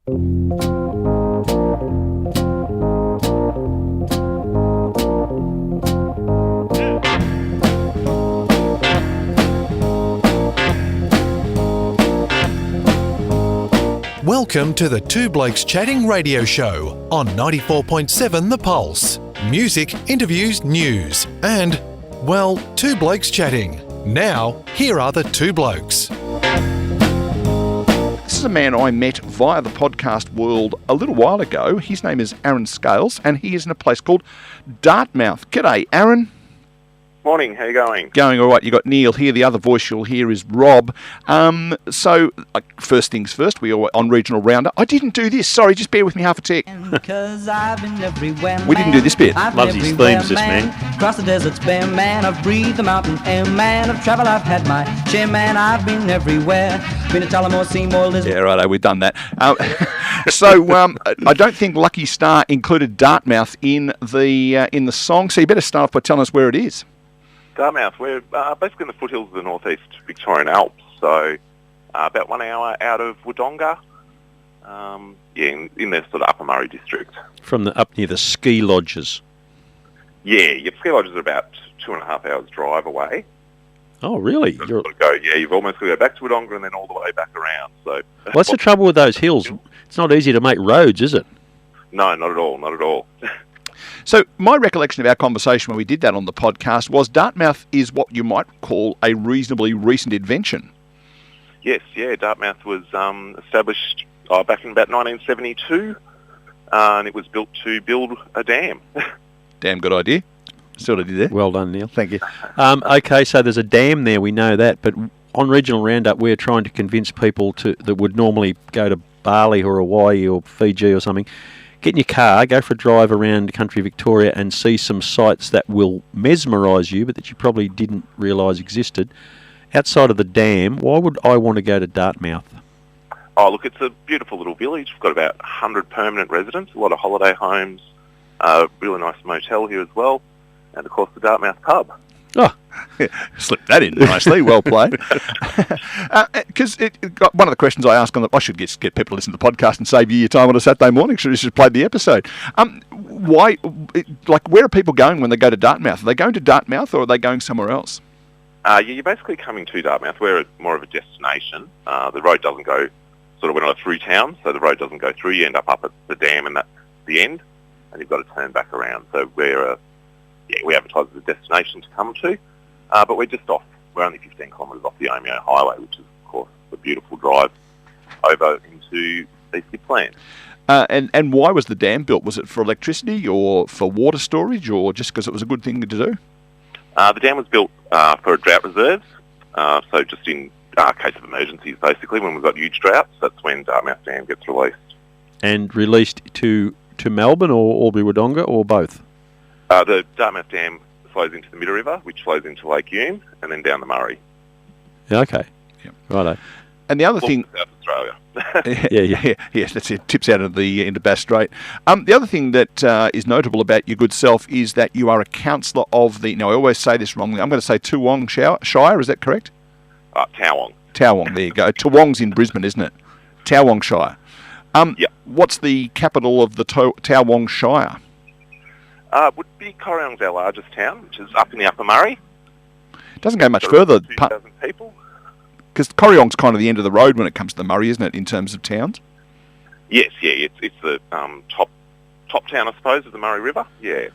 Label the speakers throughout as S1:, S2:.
S1: Welcome to the Two Blokes Chatting radio show on 94.7 The Pulse. Music, interviews, news, and, well, Two Blokes Chatting. Now, here are the two blokes.
S2: This is a man I met via the podcast world a little while ago. His name is Aaron Scales, and he is in a place called Dartmouth. G'day, Aaron.
S3: Morning, how you going?
S2: Going all right. You got Neil here. The other voice you'll hear is Rob. So, first things first, we are on Regional Roundup. I didn't do this. Sorry, just bear with me half a tick. We didn't do this bit.
S4: Loves his themes, this man.
S5: Across the deserts bare, man. I've breathed the mountain air, man. I've travelled, I've had my share, man. I've been everywhere. Been to Tullamore, Seymour, Lisbon.
S2: Yeah, righto, we've done that. I don't think Lucky Star included Dartmouth in the song, so you better start off by telling us where it is.
S3: Dartmouth, we're basically in the foothills of the northeast Victorian Alps, so about 1 hour out of Wodonga, in the sort of Upper Murray district.
S4: From up near the ski lodges.
S3: Yeah, your ski lodges are about 2.5 hours drive away.
S4: Oh, really?
S3: You've almost got to go back to Wodonga and then all the way back around. So,
S4: what's the trouble with those hills? It's not easy to make roads, is it?
S3: No, not at all.
S2: So my recollection of our conversation when we did that on the podcast was Dartmouth is what you might call a reasonably recent invention.
S3: Yes, yeah. Dartmouth was established back in about 1972, and it was built to build a dam.
S2: Damn good idea. See what I did there?
S4: Well done, Neil.
S2: Thank you.
S4: Okay, so there's a dam there, we know that, but on Regional Roundup we're trying to convince people that would normally go to Bali or Hawaii or Fiji or something, get in your car, go for a drive around country Victoria and see some sights that will mesmerise you, but that you probably didn't realise existed. Outside of the dam, why would I want to go to Dartmouth?
S3: Oh, look, it's a beautiful little village. We've got about 100 permanent residents, a lot of holiday homes, a really nice motel here as well, and, of course, the Dartmouth pub.
S2: Oh, slipped that in nicely. Well played. Because one of the questions I ask I should get people to listen to the podcast and save you your time on a Saturday morning. Should have just played the episode. Where are people going when they go to Dartmouth? Are they going to Dartmouth or are they going somewhere else?
S3: You're basically coming to Dartmouth. We're more of a destination. The road doesn't go we're not through town, so the road doesn't go through. You end up at the dam and that's the end, and you've got to turn back around. So we advertise as a destination to come to, but we're just off. We're only 15 kilometres off the Omeo Highway, which is, of course, a beautiful drive over into East Gippsland.
S2: And why was the dam built? Was it for electricity or for water storage, or just because it was a good thing to do?
S3: The dam was built for drought reserves, so just in case of emergencies, basically, when we've got huge droughts, that's when Dartmouth Dam gets released. And
S4: released to Melbourne or Albury-Wodonga, or both?
S3: The Dartmouth Dam flows into the Middle River, which flows into Lake Hume, and then down the Murray.
S4: Yeah, okay. Yep. Righto.
S2: And the other thing...
S3: South Australia.
S2: Yes, that's it. Tips out of into Bass Strait. The other thing that is notable about your good self is that you are a councillor of the... Now, I always say this wrongly. I'm going to say Toowong Shire. Is that correct?
S3: Towong.
S2: Towong, there you go. Toowong's in Brisbane, isn't it? Towong Shire.
S3: Yep.
S2: What's the capital of the Towong Shire?
S3: Would be Corryong's our largest town, which is up in the Upper Murray.
S2: Doesn't go much further.
S3: 2,000 people.
S2: Because Corryong's kind of the end of the road when it comes to the Murray, isn't it, in terms of towns?
S3: Yes, yeah, it's the top town, I suppose, of the Murray River. Yeah.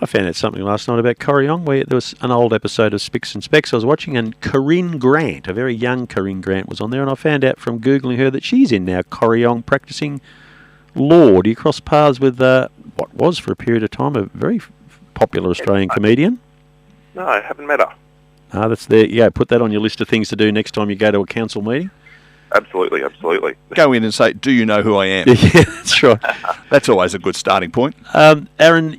S4: I found out something last night about Corryong, where there was an old episode of Spicks and Specks I was watching, and Corinne Grant, a very young Corinne Grant, was on there, and I found out from Googling her that she's in now Corryong practising law. Do you cross paths with what was, for a period of time, a very popular Australian comedian?
S3: No, I haven't met her.
S4: That's there. Yeah, put that on your list of things to do next time you go to a council meeting.
S3: Absolutely.
S2: Go in and say, do you know who I am?
S4: Yeah, that's right.
S2: That's always a good starting point.
S4: Aaron,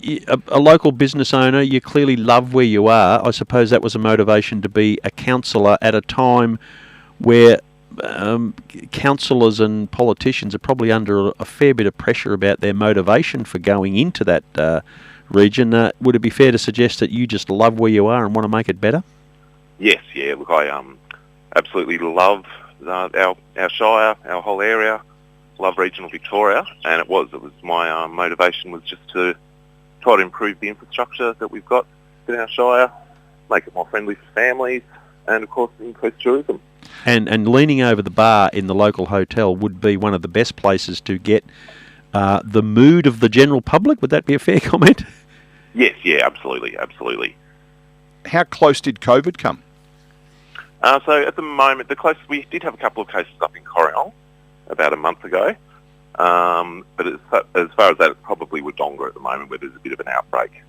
S4: a local business owner, you clearly love where you are. I suppose that was a motivation to be a councillor at a time where councillors and politicians are probably under a fair bit of pressure about their motivation for going into that region. Would it be fair to suggest that you just love where you are and want to make it better?
S3: Yes, yeah. Look, I absolutely love our shire, our whole area. love regional Victoria, and it was my motivation was just to try to improve the infrastructure that we've got in our shire, make it more friendly for families, and of course increase tourism.
S4: And leaning over the bar in the local hotel would be one of the best places to get the mood of the general public. Would that be a fair comment?
S3: Yes, yeah, absolutely.
S2: How close did COVID come?
S3: So at the moment, the closest, we did have a couple of cases up in Corriol about a month ago, but as far as that, it's probably Wodonga at the moment where there's a bit of an outbreak.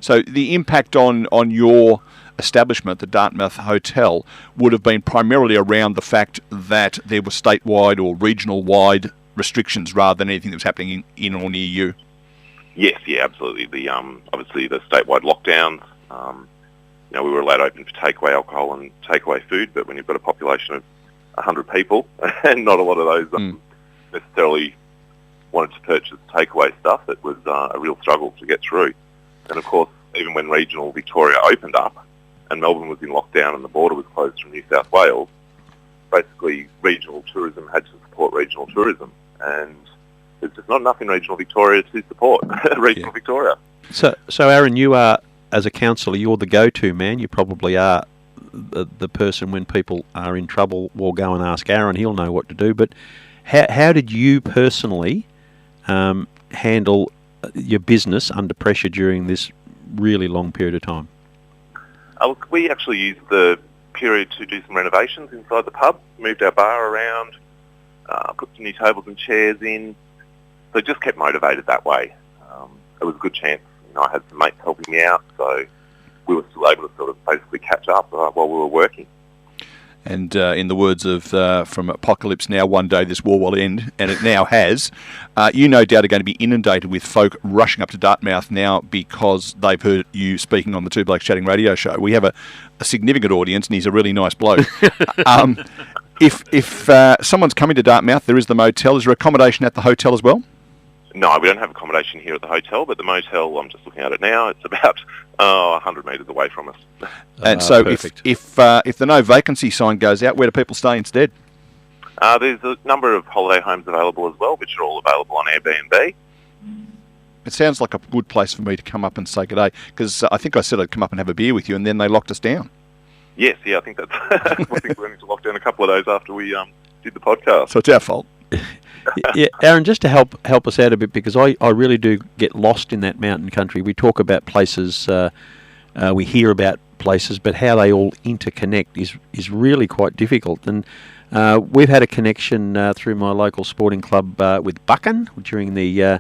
S2: So the impact on your establishment, the Dartmouth Hotel, would have been primarily around the fact that there were statewide or regional-wide restrictions rather than anything that was happening in or near you?
S3: Yes, yeah, absolutely. The obviously the statewide lockdowns, we were allowed to open for takeaway alcohol and takeaway food, but when you've got a population of 100 people and not a lot of those necessarily wanted to purchase takeaway stuff, it was a real struggle to get through. And of course, even when regional Victoria opened up and Melbourne was in lockdown and the border was closed from New South Wales, basically regional tourism had to support regional tourism, and there's just not enough in regional Victoria to support regional Victoria.
S4: So Aaron, you are, as a councillor, you're the go-to man. You probably are the person when people are in trouble. We'll go and ask Aaron; he'll know what to do. But how did you personally handle your business under pressure during this really long period of time?
S3: Look, we actually used the period to do some renovations inside the pub, moved our bar around, put some new tables and chairs in, so just kept motivated that way. It was a good chance. I had some mates helping me out, so we were still able to sort of basically catch up while we were working.
S2: And in the words of from Apocalypse Now, one day this war will end, and it now has. You no doubt are going to be inundated with folk rushing up to Dartmouth now because they've heard you speaking on the Two Blokes Chatting radio show. We have a significant audience, and he's a really nice bloke. If someone's coming to Dartmouth, there is the motel. Is there accommodation at the hotel as well?
S3: No, we don't have accommodation here at the hotel, but the motel, I'm just looking at it now, it's about 100 metres away from us.
S2: And so if the no vacancy sign goes out, where do people stay instead?
S3: There's a number of holiday homes available as well, which are all available on Airbnb.
S2: It sounds like a good place for me to come up and say good day, because I think I said I'd come up and have a beer with you, and then they locked us down.
S3: Yes, yeah, I think that's... I think we went into lockdown a couple of days after we did the podcast.
S2: So it's our fault.
S4: Yeah, Aaron, just to help us out a bit, because I really do get lost in that mountain country. We talk about places, we hear about places, but how they all interconnect is really quite difficult. And we've had a connection through my local sporting club with Buchan during the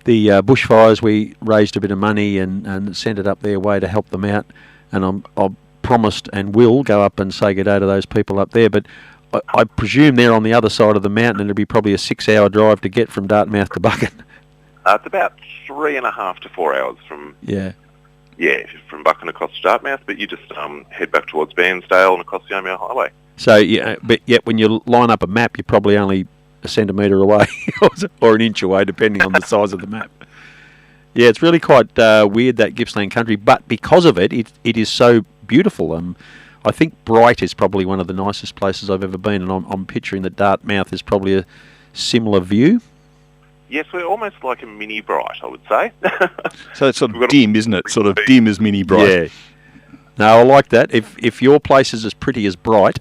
S4: bushfires. We raised a bit of money and sent it up their way to help them out. And I promised and will go up and say good day to those people up there, but I presume they're on the other side of the mountain, and it'll be probably a 6-hour drive to get from Dartmouth to Buchan.
S3: It's about 3.5 to 4 hours from from Buchan across to Dartmouth, but you just head back towards Bairnsdale and across the Omeo Highway. So,
S4: but yet when you line up a map, you're probably only a centimetre away or an inch away, depending on the size of the map. Yeah, it's really quite weird, that Gippsland country, but because of it is so beautiful. I think Bright is probably one of the nicest places I've ever been, and I'm picturing that Dartmouth is probably a similar view.
S3: Yes, we're almost like a mini Bright, I would say.
S2: So it's sort of dim, isn't it? Sort of dim as mini Bright.
S4: Yeah. No, I like that. If your place is as pretty as Bright,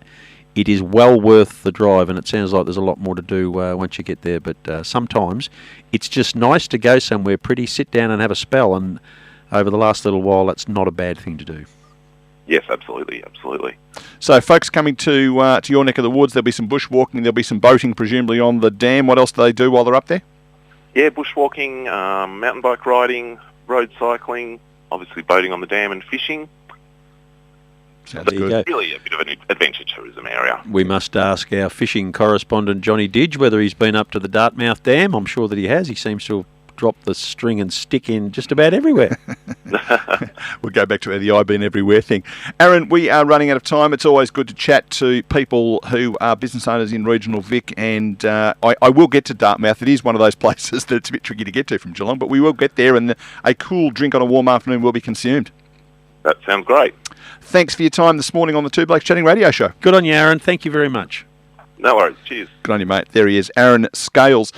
S4: it is well worth the drive, and it sounds like there's a lot more to do once you get there. But sometimes it's just nice to go somewhere pretty, sit down and have a spell, and over the last little while, that's not a bad thing to do.
S3: Yes, absolutely.
S2: So, folks coming to your neck of the woods, there'll be some bushwalking, there'll be some boating, presumably on the dam. What else do they do while they're up there?
S3: Yeah, bushwalking, mountain bike riding, road cycling, obviously boating on the dam and fishing.
S2: Sounds good.
S3: Really a bit of an adventure tourism area.
S4: We must ask our fishing correspondent, Johnny Didge, whether he's been up to the Dartmouth Dam. I'm sure that he has. He seems to have dropped the string and stick in just about everywhere.
S2: We'll go back to the I've been everywhere thing. Aaron, we are running out of time. It's always good to chat to people who are business owners in regional Vic, and I will get to Dartmouth. It is one of those places that it's a bit tricky to get to from Geelong, but we will get there, and a cool drink on a warm afternoon will be consumed.
S3: That sounds great.
S2: Thanks for your time this morning on the Two Blokes Chatting radio show.
S4: Good on you, Aaron. Thank you very much.
S3: No worries. Cheers.
S2: Good on you, mate. There he is, Aaron Scales.